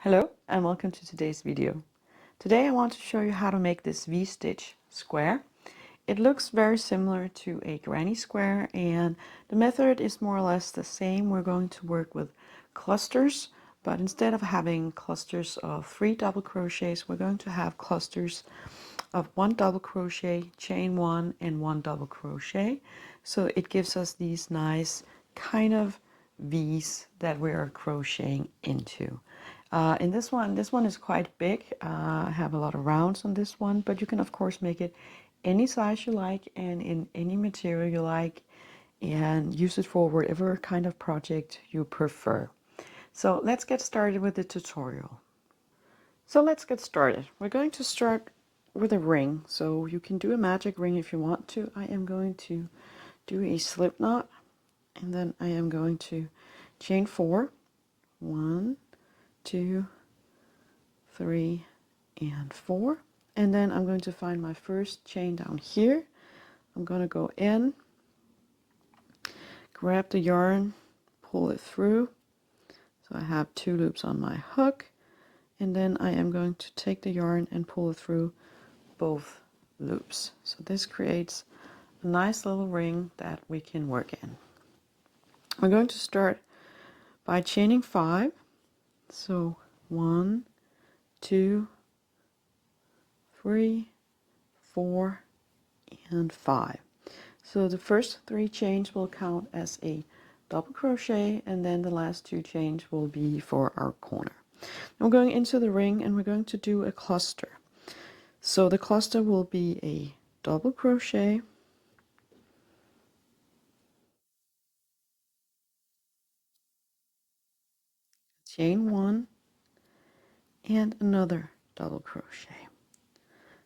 Hello and welcome to today's video. Today I want to show you how to make this V-stitch square. It looks very similar to a granny square and the method is more or less the same. We're going to work with clusters, but instead of having clusters of 3 double crochets, we're going to have clusters of 1 double crochet, chain 1 and 1 double crochet. So it gives us these nice kind of V's that we are crocheting into. In this one is quite big. I have a lot of rounds on this one, but you can of course make it any size you like and in any material you like and use it for whatever kind of project you prefer. So let's get started with the tutorial. So let's get started. We're going to start with a ring. So you can do a magic ring if you want to. I am going to do a slip knot and then I am going to chain 4. 1, 2, 3, and 4. And then I'm going to find my first chain down here. I'm going to go in, grab the yarn, pull it through. So I have 2 loops on my hook. And then I am going to take the yarn and pull it through both loops. So this creates a nice little ring that we can work in. We're going to start by chaining 5. So 1, 2, 3, 4, and 5. So the first 3 chains will count as a double crochet and then the last 2 chains will be for our corner. I'm going into the ring and we're going to do a cluster. So the cluster will be a double crochet, chain 1, and another double crochet.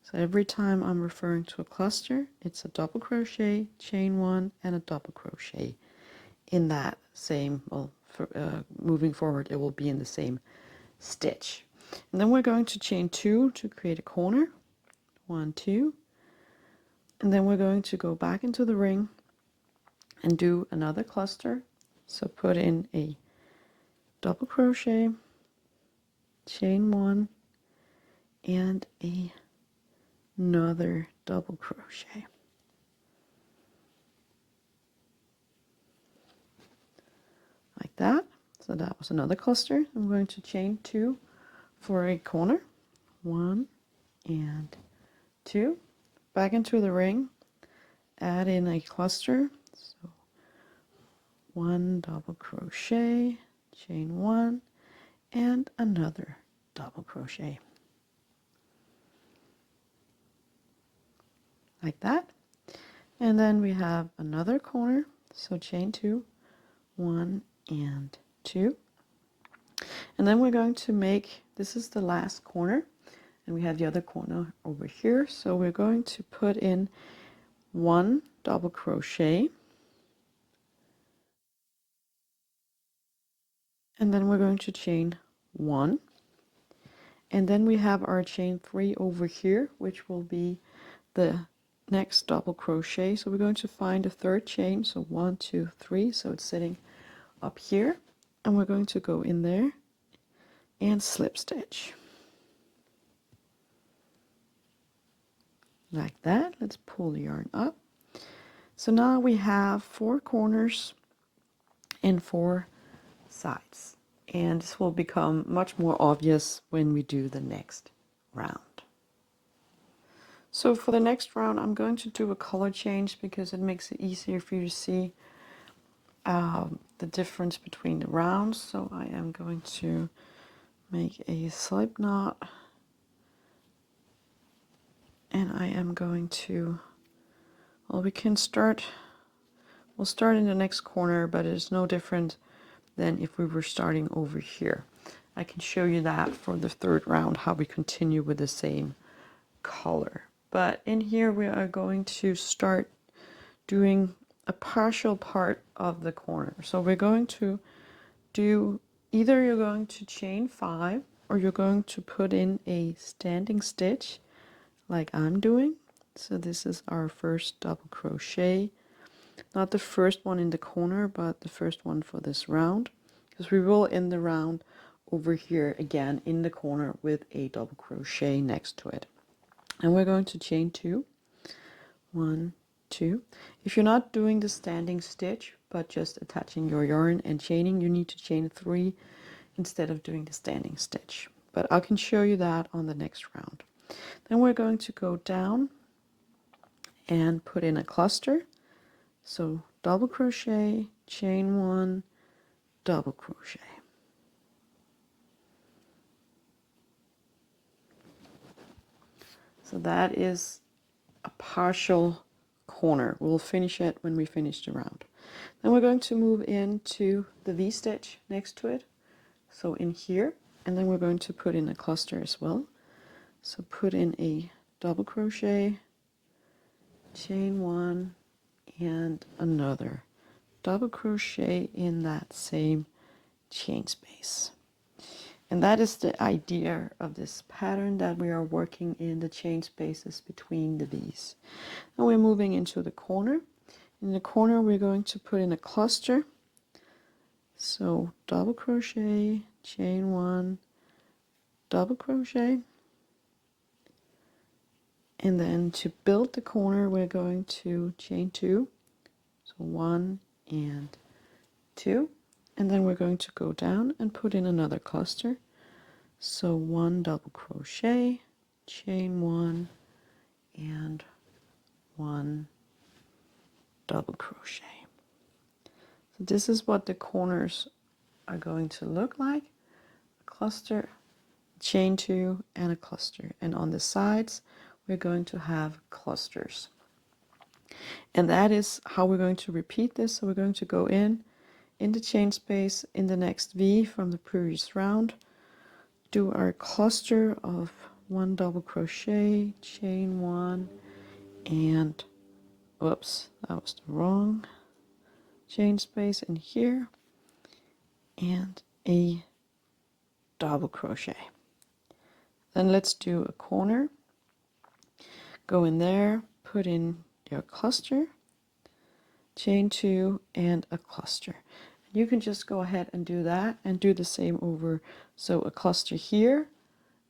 So every time I'm referring to a cluster, it's a double crochet, chain 1, and a double crochet in that same, well, moving forward it will be in the same stitch. And then we're going to chain 2 to create a corner. 1, 2. And then we're going to go back into the ring and do another cluster. So put in a double crochet, chain 1, and another double crochet. Like that. So that was another cluster. I'm going to chain 2 for a corner. 1 and 2. Back into the ring. Add in a cluster. So 1 double crochet, chain 1, and another double crochet. Like that. And then we have another corner. So chain 2, 1 and 2. And then we're going to make, this is the last corner, and we have the other corner over here. So we're going to put in 1 double crochet, and then we're going to chain 1, and then we have our chain 3 over here, which will be the next double crochet. So we're going to find a third chain, so 1, 2, 3, so it's sitting up here, and we're going to go in there and slip stitch like that. Let's pull the yarn up. So now we have 4 corners and 4 sides, and this will become much more obvious when we do the next round. So for the next round I'm going to do a color change because it makes it easier for you to see the difference between the rounds. So I am going to make a slip knot, and I am going to, well, we'll start in the next corner, but it's no different than if we were starting over here. I can show you that for the third round, how we continue with the same color. But in here we are going to start doing a partial part of the corner. So we're going to do, either you're going to chain 5 or you're going to put in a standing stitch like I'm doing. So this is our first double crochet, not the first one in the corner, but the first one for this round, because we will end the round over here again in the corner with a double crochet next to it. And we're going to chain 2, 1, 2. If you're not doing the standing stitch but just attaching your yarn and chaining, you need to chain 3 instead of doing the standing stitch, but I can show you that on the next round. Then we're going to go down and put in a cluster, so double crochet, chain 1, double crochet. So that is a partial corner. We'll finish it when we finish the round. Then we're going to move into the V-stitch next to it, so in here, and then we're going to put in a cluster as well. So put in a double crochet, chain 1, and another double crochet in that same chain space. And that is the idea of this pattern, that we are working in the chain spaces between the V's. Now we're moving into the corner. In the corner we're going to put in a cluster. So double crochet, chain 1, double crochet. And then to build the corner we're going to chain 2. So 1 and 2. And then we're going to go down and put in another cluster. So 1 double crochet, chain 1, and 1 double crochet. So this is what the corners are going to look like: a cluster, chain 2, and a cluster. And on the sides we're going to have clusters. And that is how we're going to repeat this. So we're going to go in the chain space in the next V from the previous round, do our cluster of 1 double crochet, chain 1, and whoops, that was the wrong chain space in here, and a double crochet. Then let's do a corner. Go in there, put in your cluster, chain 2, and a cluster. You can just go ahead and do that and do the same over. So a cluster here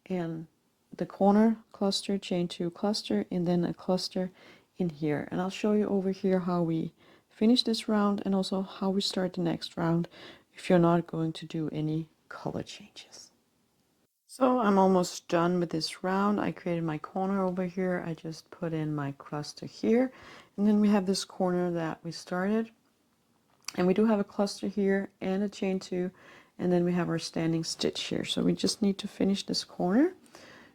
and the corner, cluster, chain 2, cluster, and then a cluster in here. And I'll show you over here how we finish this round and also how we start the next round if you're not going to do any color changes. So I'm almost done with this round. I created my corner over here. I just put in my cluster here, and then we have this corner that we started. And we do have a cluster here and a chain 2, and then we have our standing stitch here. So we just need to finish this corner.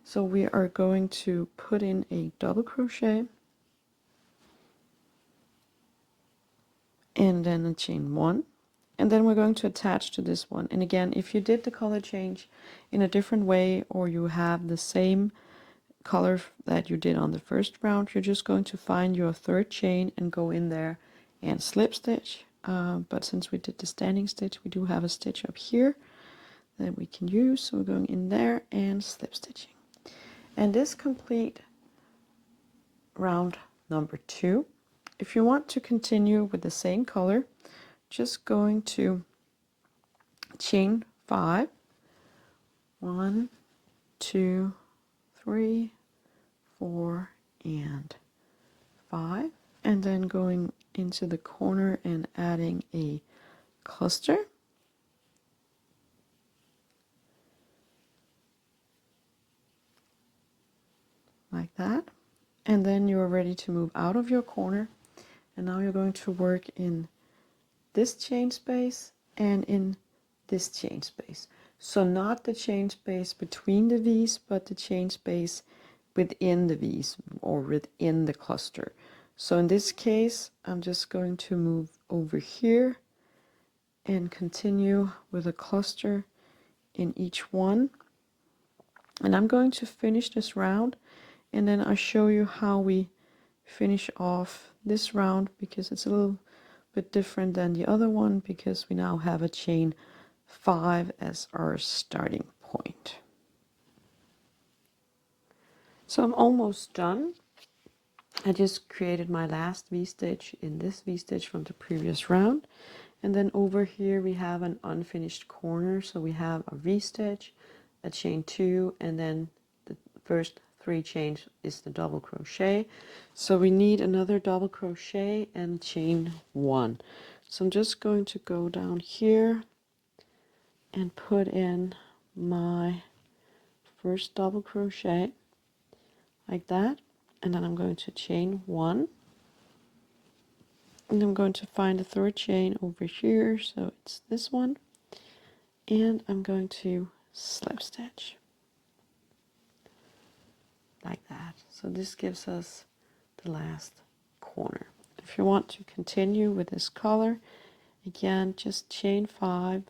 So we are going to put in a double crochet and then a chain 1, and then we're going to attach to this one. And again, if you did the color change in a different way, or you have the same color that you did on the first round, you're just going to find your third chain and go in there and slip stitch. But since we did the standing stitch, we do have a stitch up here that we can use. So we're going in there and slip stitching. And this complete round number 2. If you want to continue with the same color, just going to chain 5, 1, 2, 3, 4, and 5, and then going into the corner and adding a cluster, like that, and then you are ready to move out of your corner. And now you're going to work in this chain space and in this chain space. So not the chain space between the V's, but the chain space within the V's or within the cluster. So in this case, I'm just going to move over here and continue with a cluster in each one. And I'm going to finish this round, and then I'll show you how we finish off this round, because it's a little bit different than the other one, because we now have a chain 5 as our starting point. So I'm almost done. I just created my last V-stitch in this V-stitch from the previous round, And then over here we have an unfinished corner, so we have a V-stitch, a chain 2, and then the first 3 chains is the double crochet. So we need another double crochet and chain 1. So I'm just going to go down here and put in my first double crochet like that, and then I'm going to chain 1, and I'm going to find the third chain over here, so it's this one, and I'm going to slip stitch like that. So this gives us the last corner. If you want to continue with this color, again, just chain 5,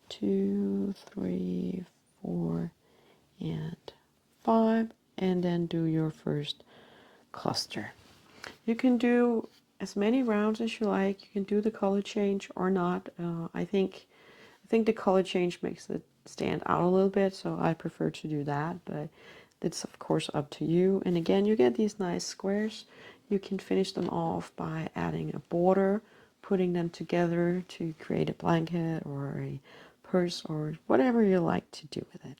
2, 3, 4, and 5, and then do your first cluster. You can do as many rounds as you like. You can do the color change or not. I think the color change makes it stand out a little bit, so I prefer to do that, but it's of course up to you. And again, you get these nice squares. You can finish them off by adding a border, putting them together to create a blanket or a purse or whatever you like to do with it.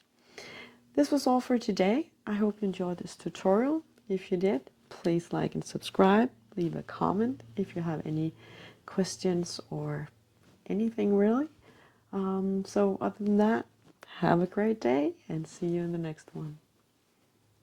This was all for today. I hope you enjoyed this tutorial. If you did, please like and subscribe. Leave a comment if you have any questions or anything really. So other than that, have a great day and see you in the next one.